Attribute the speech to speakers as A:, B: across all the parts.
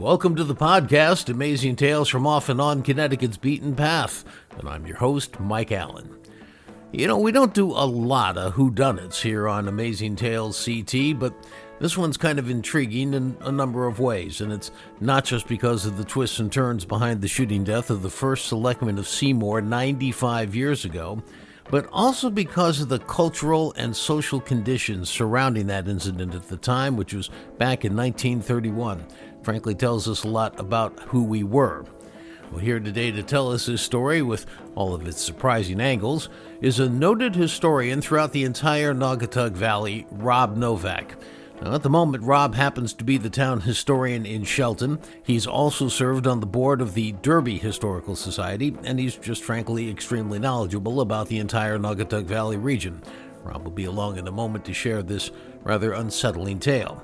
A: Welcome to the podcast, Amazing Tales from Off and On Connecticut's Beaten Path, and I'm your host, Mike Allen. You know, we don't do a lot of whodunits here on Amazing Tales CT, but this one's kind of intriguing in a number of ways, and it's not just because of the twists and turns behind the shooting death of the first Selectman of Seymour 95 years ago, but also because of the cultural and social conditions surrounding that incident at the time, which was back in 1931. Frankly, tells us a lot about who we were. Well, here today to tell us his story with all of its surprising angles is a noted historian throughout the entire Naugatuck Valley, Rob Novak. Now, at the moment, Rob happens to be the town historian in Shelton. He's also served on the board of the Derby Historical Society, and he's just frankly extremely knowledgeable about the entire Naugatuck Valley region. Rob will be along in a moment to share this rather unsettling tale.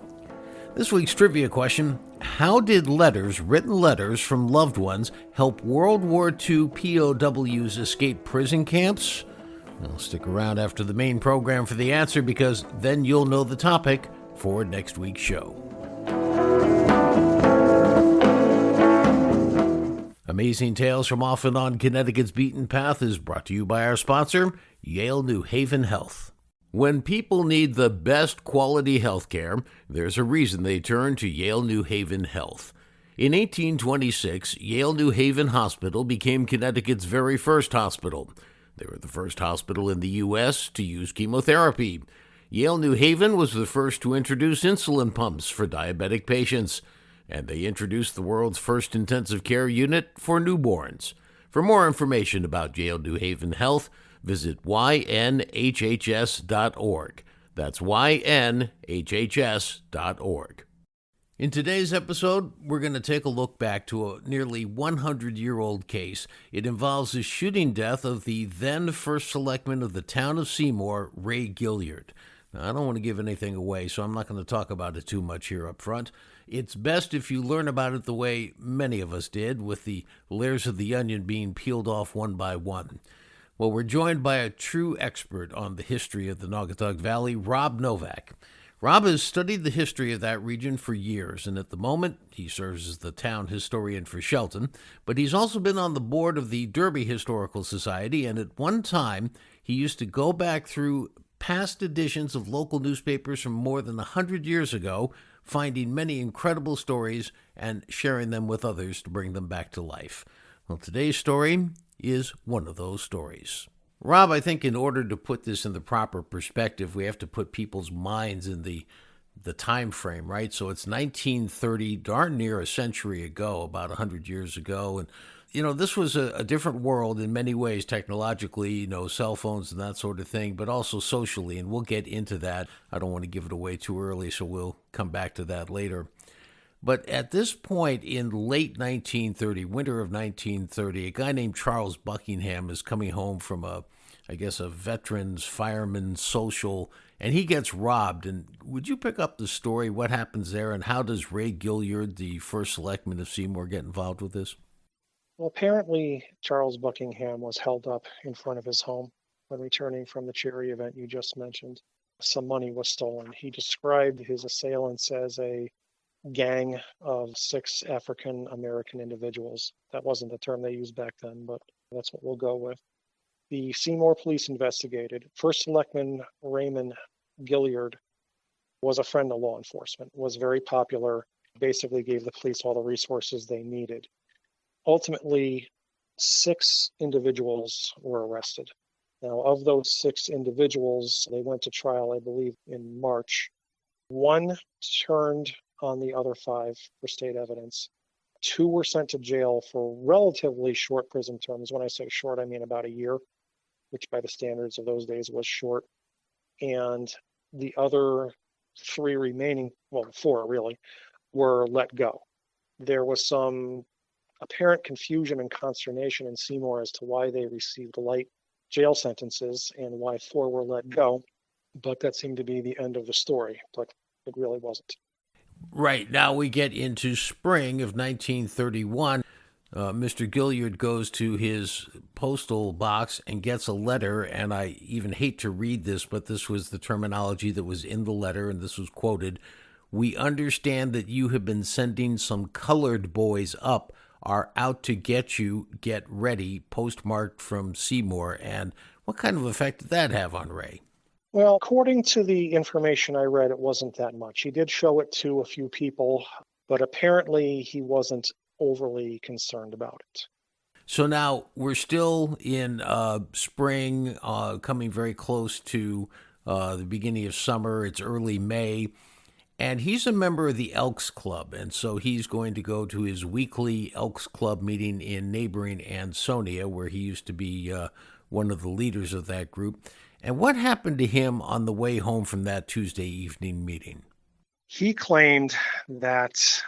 A: This week's trivia question: how did written letters from loved ones, help World War II POWs escape prison camps? Well, stick around after the main program for the answer, because then you'll know the topic for next week's show. Amazing Tales from Off and On Connecticut's Beaten Path is brought to you by our sponsor, Yale New Haven Health. When people need the best quality health care, there's a reason they turn to Yale New Haven Health. In 1826, Yale New Haven Hospital became Connecticut's very first hospital. They were the first hospital in the U.S. to use chemotherapy. Yale New Haven was the first to introduce insulin pumps for diabetic patients, and they introduced the world's first intensive care unit for newborns. For more information about Yale New Haven Health, visit ynhhs.org. That's ynhhs.org. In today's episode, we're going to take a look back to a nearly 100-year-old case. It involves the shooting death of the then first selectman of the town of Seymour, Ray Gilliard. Now, I don't want to give anything away, so I'm not going to talk about it too much here up front. It's best if you learn about it the way many of us did, with the layers of the onion being peeled off one by one. Well, we're joined by a true expert on the history of the Naugatuck Valley, Rob Novak. Rob has studied the history of that region for years, and at the moment, he serves as the town historian for Shelton, but he's also been on the board of the Derby Historical Society, and at one time, he used to go back through past editions of local newspapers from more than 100 years ago, finding many incredible stories and sharing them with others to bring them back to life. Well, today's story is one of those stories. Rob, I think in order to put this in the proper perspective, we have to put people's minds in the time frame, right? So it's 1930, darn near a century ago, about 100 years ago. And, you know, this was a different world in many ways, technologically, you know, cell phones and that sort of thing, but also socially. And we'll get into that. I don't want to give it away too early, so we'll come back to that later. But at this point in late 1930, winter of 1930, a guy named Charles Buckingham is coming home from a veterans, fireman social, and he gets robbed. And would you pick up the story? What happens there, and how does Ray Gilliard, the first selectman of Seymour, get involved with this?
B: Well, apparently Charles Buckingham was held up in front of his home when returning from the charity event you just mentioned. Some money was stolen. He described his assailants as a gang of 6 African American individuals. That wasn't the term they used back then, but that's what we'll go with. The Seymour police investigated. First Selectman Raymond Gilliard was a friend of law enforcement, was very popular, basically gave the police all the resources they needed. Ultimately, 6 individuals were arrested. Now, of those 6 individuals, they went to trial, I believe, in March. 1 turned on the other 5 for state evidence. 2 were sent to jail for relatively short prison terms. When I say short, I mean about a year, which by the standards of those days was short. And the other 3 remaining, well, 4 really, were let go. There was some apparent confusion and consternation in Seymour as to why they received light jail sentences and why 4 were let go. But that seemed to be the end of the story, but it really wasn't.
A: Right. Now we get into spring of 1931. Mr. Gilliard goes to his postal box and gets a letter, and I even hate to read this, but this was the terminology that was in the letter, and this was quoted. We understand that you have been sending some colored boys up, are out to get you, get ready, postmarked from Seymour. And what kind of effect did that have on Ray?
B: Well, according to the information I read, it wasn't that much. He did show it to a few people, but apparently he wasn't overly concerned about it.
A: So now we're still in spring, coming very close to the beginning of summer. It's early May. And he's a member of the Elks Club. And so he's going to go to his weekly Elks Club meeting in neighboring Ansonia, where he used to be one of the leaders of that group. And what happened to him on the way home from that Tuesday evening meeting?
B: He claimed that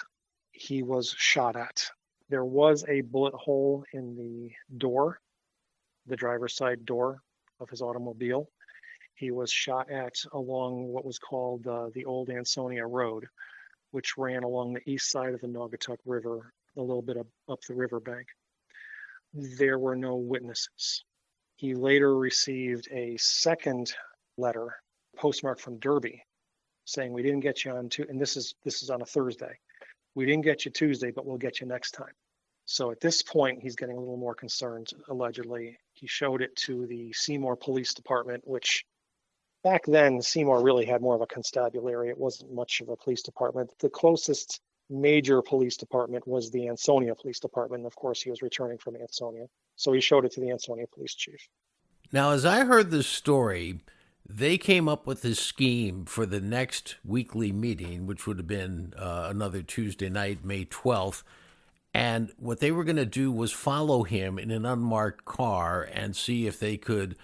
B: he was shot at. There was a bullet hole in the door, the driver's side door of his automobile. He was shot at along what was called the Old Ansonia Road, which ran along the east side of the Naugatuck River, a little bit up the riverbank. There were no witnesses. He later received a second letter, postmarked from Derby, saying, "We didn't get you on and this is on a Thursday. We didn't get you Tuesday, but we'll get you next time." So at this point, he's getting a little more concerned, allegedly. He showed it to the Seymour Police Department, which back then, Seymour really had more of a constabulary. It wasn't much of a police department. The closest major police department was the Ansonia Police Department. Of course, he was returning from Ansonia. So he showed it to the Ansonia Police Chief.
A: Now, as I heard this story, they came up with this scheme for the next weekly meeting, which would have been another Tuesday night, May 12th. And what they were going to do was follow him in an unmarked car and see if they could,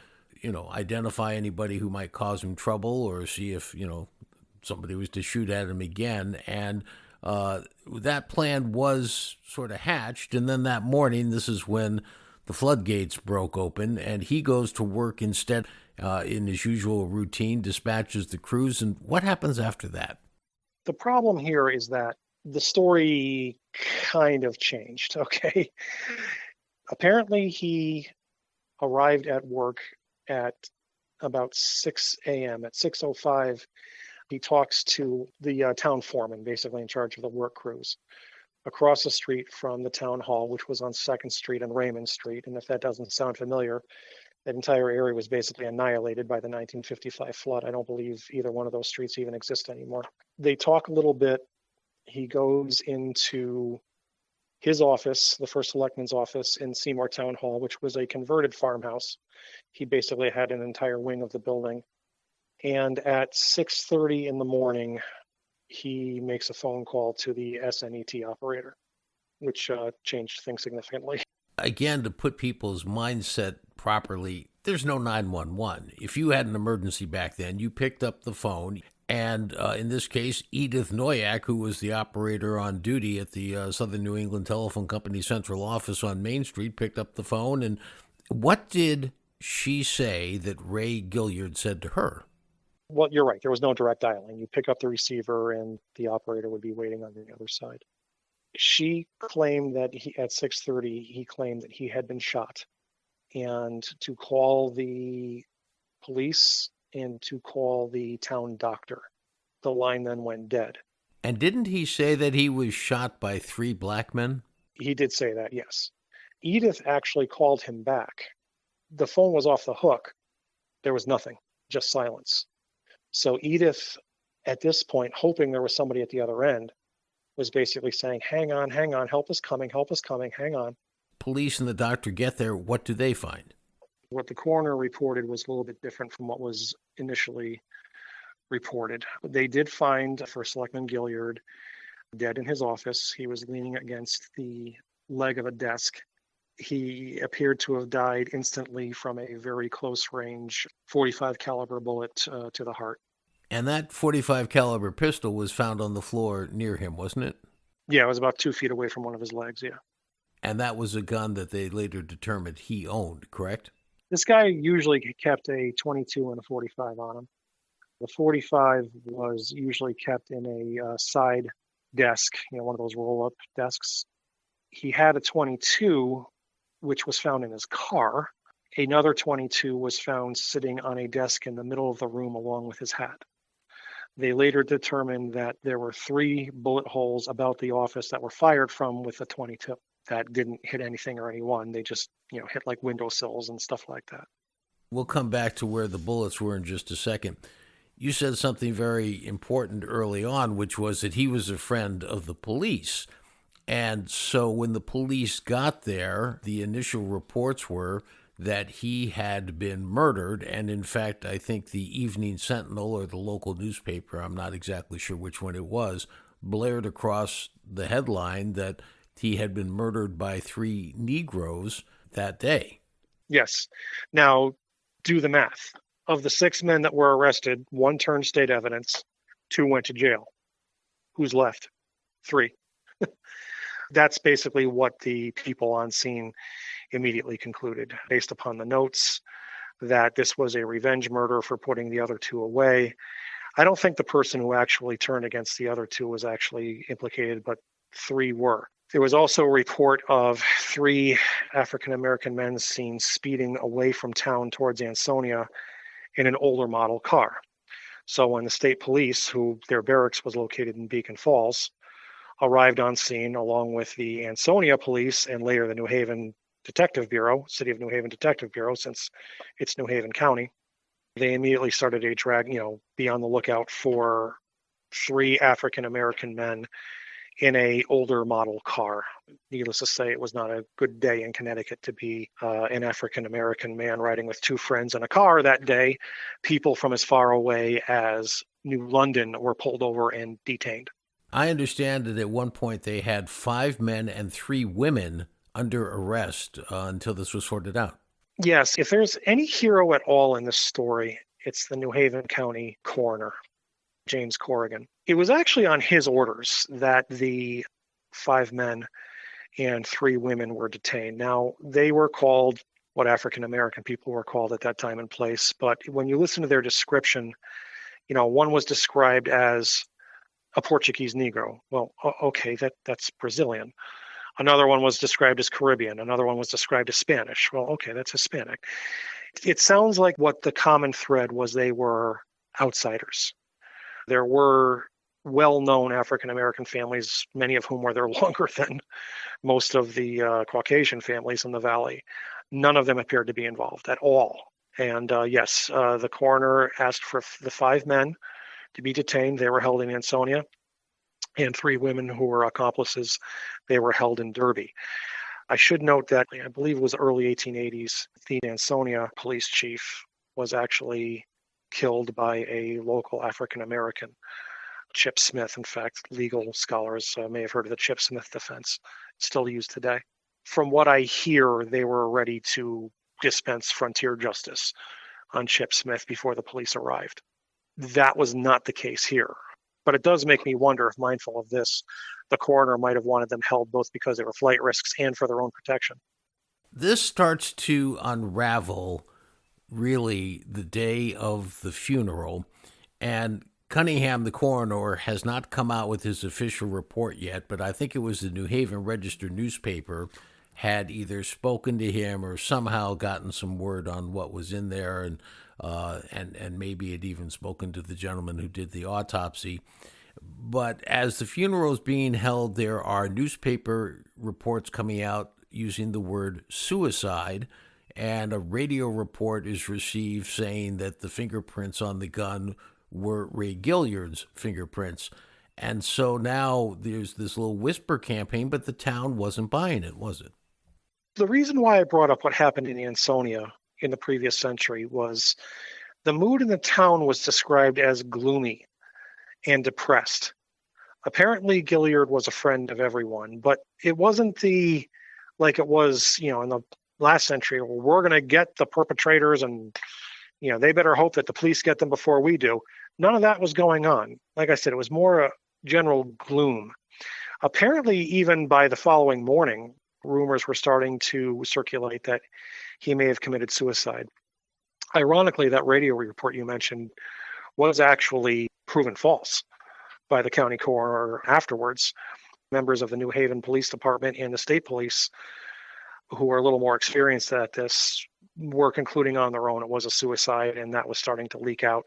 A: identify anybody who might cause him trouble, or see if, somebody was to shoot at him again. And that plan was sort of hatched. And then that morning, this is when the floodgates broke open, and he goes to work instead in his usual routine, dispatches the crews. And what happens after that?
B: The problem here is that the story kind of changed, okay? Apparently, he arrived at work at about 6 a.m. At 6:05, he talks to the town foreman, basically in charge of the work crews, across the street from the town hall, which was on 2nd Street and Raymond Street. And if that doesn't sound familiar, that entire area was basically annihilated by the 1955 flood. I don't believe either one of those streets even exist anymore. They talk a little bit. He goes into his office, the first selectman's office in Seymour Town Hall, which was a converted farmhouse. He basically had an entire wing of the building. And at 6:30 in the morning, he makes a phone call to the SNET operator, which changed things significantly.
A: Again, to put people's mindset properly, there's no 911. If you had an emergency back then, you picked up the phone. And in this case, Edith Noyak, who was the operator on duty at the Southern New England Telephone Company central office on Main Street, picked up the phone. And what did she say that Ray Gilliard said to her?
B: Well, you're right. There was no direct dialing. You pick up the receiver and the operator would be waiting on the other side. She claimed that at 6:30, he claimed that he had been shot, and to call the police and to call the town doctor. The line then went dead.
A: And didn't he say that he was shot by 3 black men?
B: He did say that, yes. Edith actually called him back. The phone was off the hook. There was nothing, just silence. So Edith, at this point, hoping there was somebody at the other end, was basically saying, hang on, help is coming, hang on.
A: Police and the doctor get there. What do they find?
B: What the coroner reported was a little bit different from what was initially reported. They did find First Selectman Gilliard dead in his office. He was leaning against the leg of a desk. He appeared to have died instantly from a very close range 45 caliber bullet to the heart.
A: And that 45 caliber pistol was found on the floor near him, wasn't it?
B: Yeah, it was about 2 feet away from one of his legs, yeah.
A: And that was a gun that they later determined he owned, correct?
B: This guy usually kept a 22 and a 45 on him. The 45 was usually kept in a side desk, one of those roll-up desks. He had a 22, which was found in his car. Another 22 was found sitting on a desk in the middle of the room along with his hat. They later determined that there were 3 bullet holes about the office that were fired from with a .22 that didn't hit anything or anyone. They just, hit like windowsills and stuff like that.
A: We'll come back to where the bullets were in just a second. You said something very important early on, which was that he was a friend of the police. And so when the police got there, the initial reports were that he had been murdered. And in fact, I think the Evening Sentinel or the local newspaper, I'm not exactly sure which one it was, blared across the headline that he had been murdered by 3 Negroes that day.
B: Yes. Now, do the math. Of the 6 men that were arrested, 1 turned state evidence, 2 went to jail. Who's left? 3. That's basically what the people on scene immediately concluded, based upon the notes, that this was a revenge murder for putting the other 2 away. I don't think the person who actually turned against the other 2 was actually implicated, but 3 were. There was also a report of 3 African-American men seen speeding away from town towards Ansonia in an older model car. So when the state police, who their barracks was located in Beacon Falls, arrived on scene along with the Ansonia police and later the New Haven Detective Bureau, City of New Haven Detective Bureau, since it's New Haven County, they immediately started be on the lookout for 3 African-American men in a older model car. Needless to say, it was not a good day in Connecticut to be an African-American man riding with 2 friends in a car that day. People from as far away as New London were pulled over and detained.
A: I understand that at one point they had 5 men and 3 women under arrest until this was sorted out.
B: Yes, if there's any hero at all in this story, it's the New Haven County coroner, James Corrigan. It was actually on his orders that the 5 men and 3 women were detained. Now, they were called what African-American people were called at that time and place, but when you listen to their description, one was described as a Portuguese Negro. Well, okay, that's Brazilian. Another one was described as Caribbean. Another one was described as Spanish. Well, okay, that's Hispanic. It sounds like what the common thread was, they were outsiders. There were well-known African-American families, many of whom were there longer than most of the Caucasian families in the Valley. None of them appeared to be involved at all. And yes, the coroner asked for the 5 men to be detained. They were held in Ansonia, and 3 women who were accomplices, they were held in Derby. I should note that I believe it was early 1880s, the Ansonia police chief was actually killed by a local African-American, Chip Smith. In fact, legal scholars may have heard of the Chip Smith defense. It's still used today. From what I hear, they were ready to dispense frontier justice on Chip Smith before the police arrived. That was not the case here. But it does make me wonder if, mindful of this, the coroner might have wanted them held both because they were flight risks and for their own protection.
A: This starts to unravel really the day of the funeral, and Cunningham, the coroner, has not come out with his official report yet, but I think it was the New Haven Register newspaper had either spoken to him or somehow gotten some word on what was in there, and maybe had even spoken to the gentleman who did the autopsy. But as the funeral is being held, there are newspaper reports coming out using the word suicide, and a radio report is received saying that the fingerprints on the gun were Ray Gilliard's fingerprints. And so now there's this little whisper campaign, but the town wasn't buying it, was it?
B: The reason why I brought up what happened in Ansonia in the previous century was the mood in the town was described as gloomy and depressed. Apparently, Gilliard was a friend of everyone, but it wasn't like it was, in the last century, where we're going to get the perpetrators and, they better hope that the police get them before we do. None of that was going on. Like I said, it was more a general gloom. Apparently, even by the following morning, rumors were starting to circulate that he may have committed suicide. Ironically, that radio report you mentioned was actually proven false by the county coroner afterwards. Members of the New Haven Police Department and the state police, who are a little more experienced at this, were concluding on their own it was a suicide, and that was starting to leak out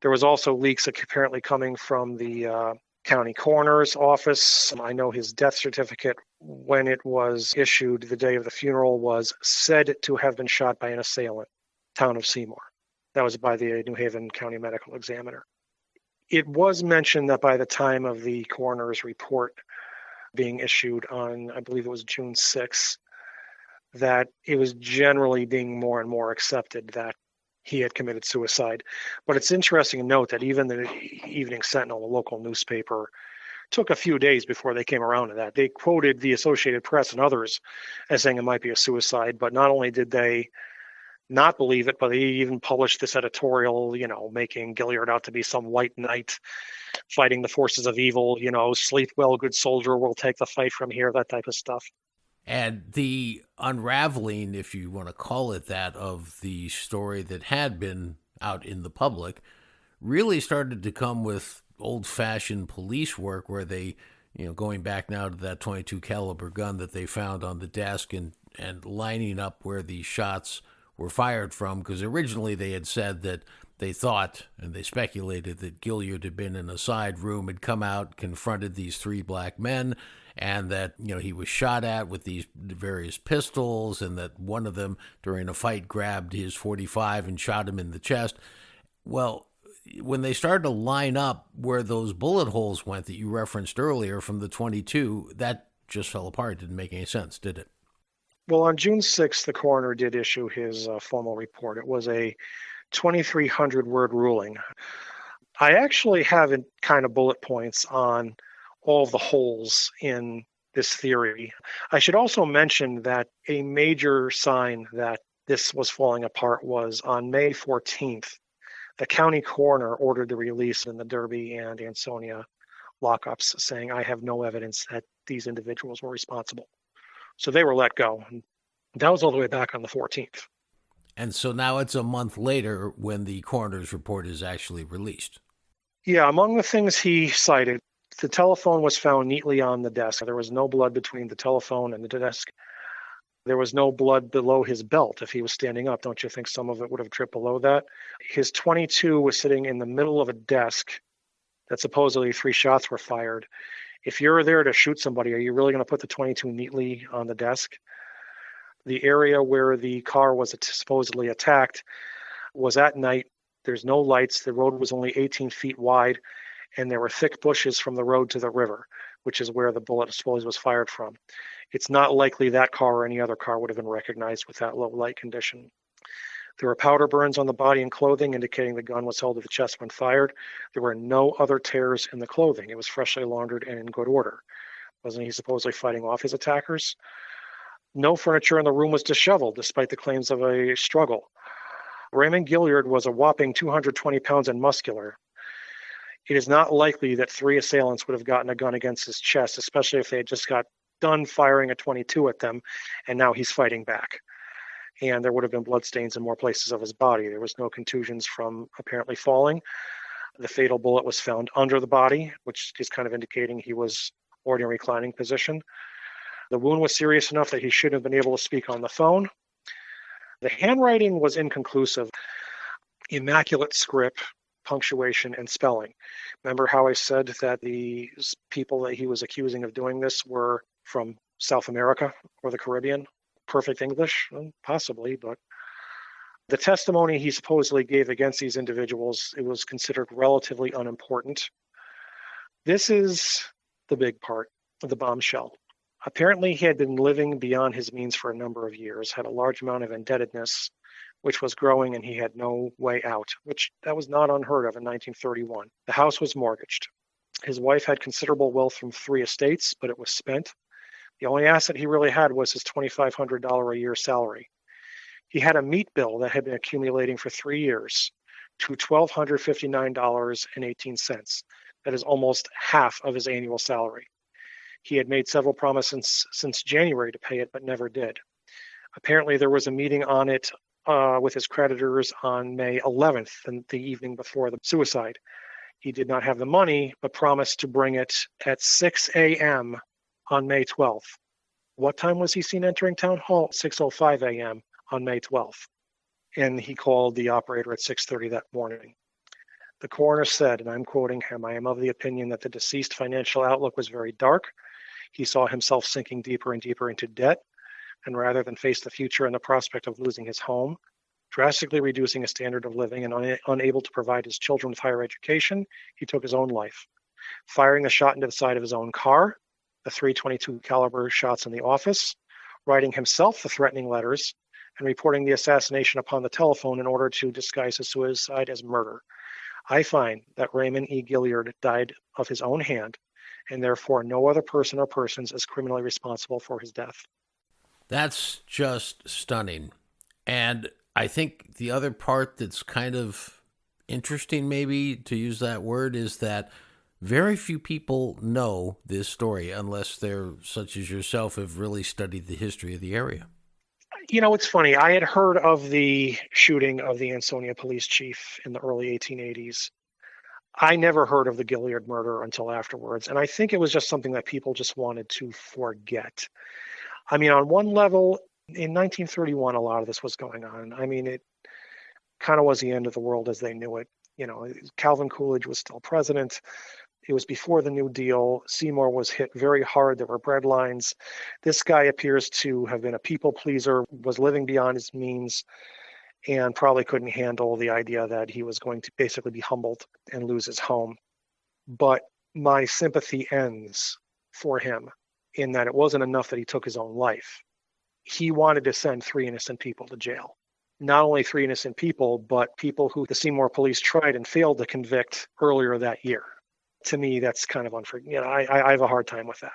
B: There was also leaks apparently coming from the county coroner's office. I know his death certificate, when it was issued the day of the funeral, was said to have been shot by an assailant, town of Seymour. That was by the New Haven County Medical Examiner. It was mentioned that by the time of the coroner's report being issued on, I believe it was June 6th, that it was generally being more and more accepted that he had committed suicide. But it's interesting to note that even the Evening Sentinel, a local newspaper, took a few days before they came around to that. They quoted the Associated Press and others as saying it might be a suicide, but not only did they not believe it, but they even published this editorial, making Gilliard out to be some white knight fighting the forces of evil, sleep well, good soldier, we'll take the fight from here, that type of stuff.
A: And the unraveling, if you want to call it that, of the story that had been out in the public really started to come with old-fashioned police work where they, going back now to that .22 caliber gun that they found on the desk and lining up where the shots were fired from, because originally they had said that they thought and they speculated that Gilliard had been in a side room, had come out, confronted these three black men, and that, he was shot at with these various pistols, and that one of them during a fight grabbed his .45 and shot him in the chest. Well, when they started to line up where those bullet holes went that you referenced earlier from the .22, that just fell apart. Didn't make any sense, did it?
B: Well, on June 6th, the coroner did issue his formal report. It was a 2,300-word ruling. I actually have kind of bullet points on all of the holes in this theory. I should also mention that a major sign that this was falling apart was on May 14th, the county coroner ordered the release in the Derby and Ansonia lockups, saying, I have no evidence that these individuals were responsible. So they were let go. And that was all the way back on the 14th.
A: And so now it's a month later when the coroner's report is actually released.
B: Yeah, among the things he cited, the telephone was found neatly on the desk. There was no blood between the telephone and the desk. There was no blood below his belt if he was standing up. Don't you think some of it would have dripped below that? His .22 was sitting in the middle of a desk that supposedly 3 shots were fired. If you're there to shoot somebody, are you really going to put the .22 neatly on the desk? The area where the car was supposedly attacked was at night. There's no lights. The road was only 18 feet wide, and there were thick bushes from the road to the river, which is where the bullet supposedly was fired from. It's not likely that car or any other car would have been recognized with that low light condition. There were powder burns on the body and clothing, indicating the gun was held to the chest when fired. There were no other tears in the clothing. It was freshly laundered and in good order. Wasn't he supposedly fighting off his attackers? No furniture in the room was disheveled, despite the claims of a struggle. Raymond Gilliard was a whopping 220 pounds and muscular. It is not likely that 3 assailants would have gotten a gun against his chest, especially if they had just got done firing a .22 at them, and now he's fighting back. And there would have been bloodstains in more places of his body. There was no contusions from apparently falling. The fatal bullet was found under the body, which is kind of indicating he was ordinary reclining position. The wound was serious enough that he shouldn't have been able to speak on the phone. The handwriting was inconclusive. Immaculate script, punctuation, and spelling. Remember how I said that the people that he was accusing of doing this were from South America or the Caribbean? Perfect English? Possibly, but the testimony he supposedly gave against these individuals, it was considered relatively unimportant. This is the big part of the bombshell. Apparently, he had been living beyond his means for a number of years, had a large amount of indebtedness, which was growing, and he had no way out, which that was not unheard of in 1931. The house was mortgaged. His wife had considerable wealth from 3 estates, but it was spent. The only asset he really had was his $2,500 a year salary. He had a meat bill that had been accumulating for 3 years to $1,259.18. That is almost half of his annual salary. He had made several promises since January to pay it, but never did. Apparently, there was a meeting on it with his creditors on May 11th, the evening before the suicide. He did not have the money, but promised to bring it at 6 a.m. on May 12th. What time was he seen entering town hall? 6:05 a.m. on May 12th. And he called the operator at 6:30 that morning. The coroner said, and I'm quoting him, "I am of the opinion that the deceased financial outlook was very dark. He saw himself sinking deeper and deeper into debt, and rather than face the future and the prospect of losing his home, drastically reducing his standard of living, and unable to provide his children with higher education, he took his own life, firing a shot into the side of his own car, the .322 caliber shots in the office, writing himself the threatening letters, and reporting the assassination upon the telephone in order to disguise his suicide as murder. I find that Raymond E. Gilliard died of his own hand, and therefore no other person or persons is criminally responsible for his death."
A: That's just stunning. And I think the other part that's kind of interesting, maybe to use that word, is that very few people know this story unless they're, such as yourself, have really studied the history of the area.
B: It's funny. I had heard of the shooting of the Ansonia police chief in the early 1880s. I never heard of the Gilliard murder until afterwards. And I think it was just something that people just wanted to forget. I mean, on one level, in 1931, a lot of this was going on. I mean, it kind of was the end of the world as they knew it. Calvin Coolidge was still president. It was before the New Deal. Seymour was hit very hard. There were bread lines. This guy appears to have been a people pleaser, was living beyond his means, and probably couldn't handle the idea that he was going to basically be humbled and lose his home. But my sympathy ends for him in that it wasn't enough that he took his own life. He wanted to send 3 innocent people to jail. Not only 3 innocent people, but people who the Seymour police tried and failed to convict earlier that year. To me, that's kind of unforgivable. I have a hard time with that.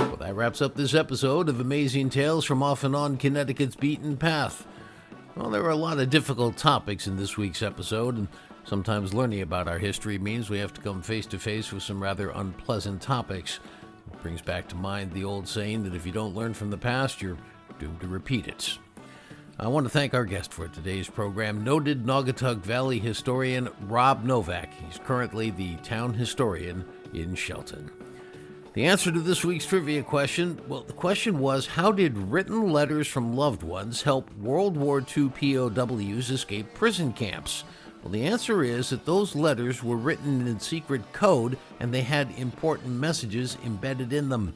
A: Well, that wraps up this episode of Amazing Tales from Off and On Connecticut's Beaten Path. Well, there were a lot of difficult topics in this week's episode, and sometimes learning about our history means we have to come face to face with some rather unpleasant topics. It brings back to mind the old saying that if you don't learn from the past, you're doomed to repeat it. I want to thank our guest for today's program, noted Naugatuck Valley historian Rob Novak. He's currently the town historian in Shelton. The answer to this week's trivia question, well, the question was, how did written letters from loved ones help World War II POWs escape prison camps? Well, the answer is that those letters were written in secret code and they had important messages embedded in them.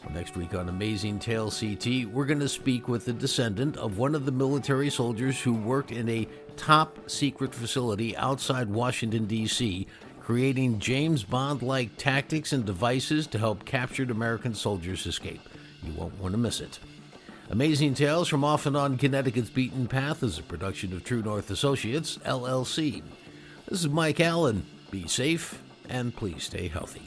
A: Well, next week on Amazing Tales CT, we're going to speak with the descendant of one of the military soldiers who worked in a top secret facility outside Washington, D.C., creating James Bond-like tactics and devices to help captured American soldiers escape. You won't want to miss it. Amazing Tales from Off and On Connecticut's Beaten Path is a production of True North Associates, LLC. This is Mike Allen. Be safe and please stay healthy.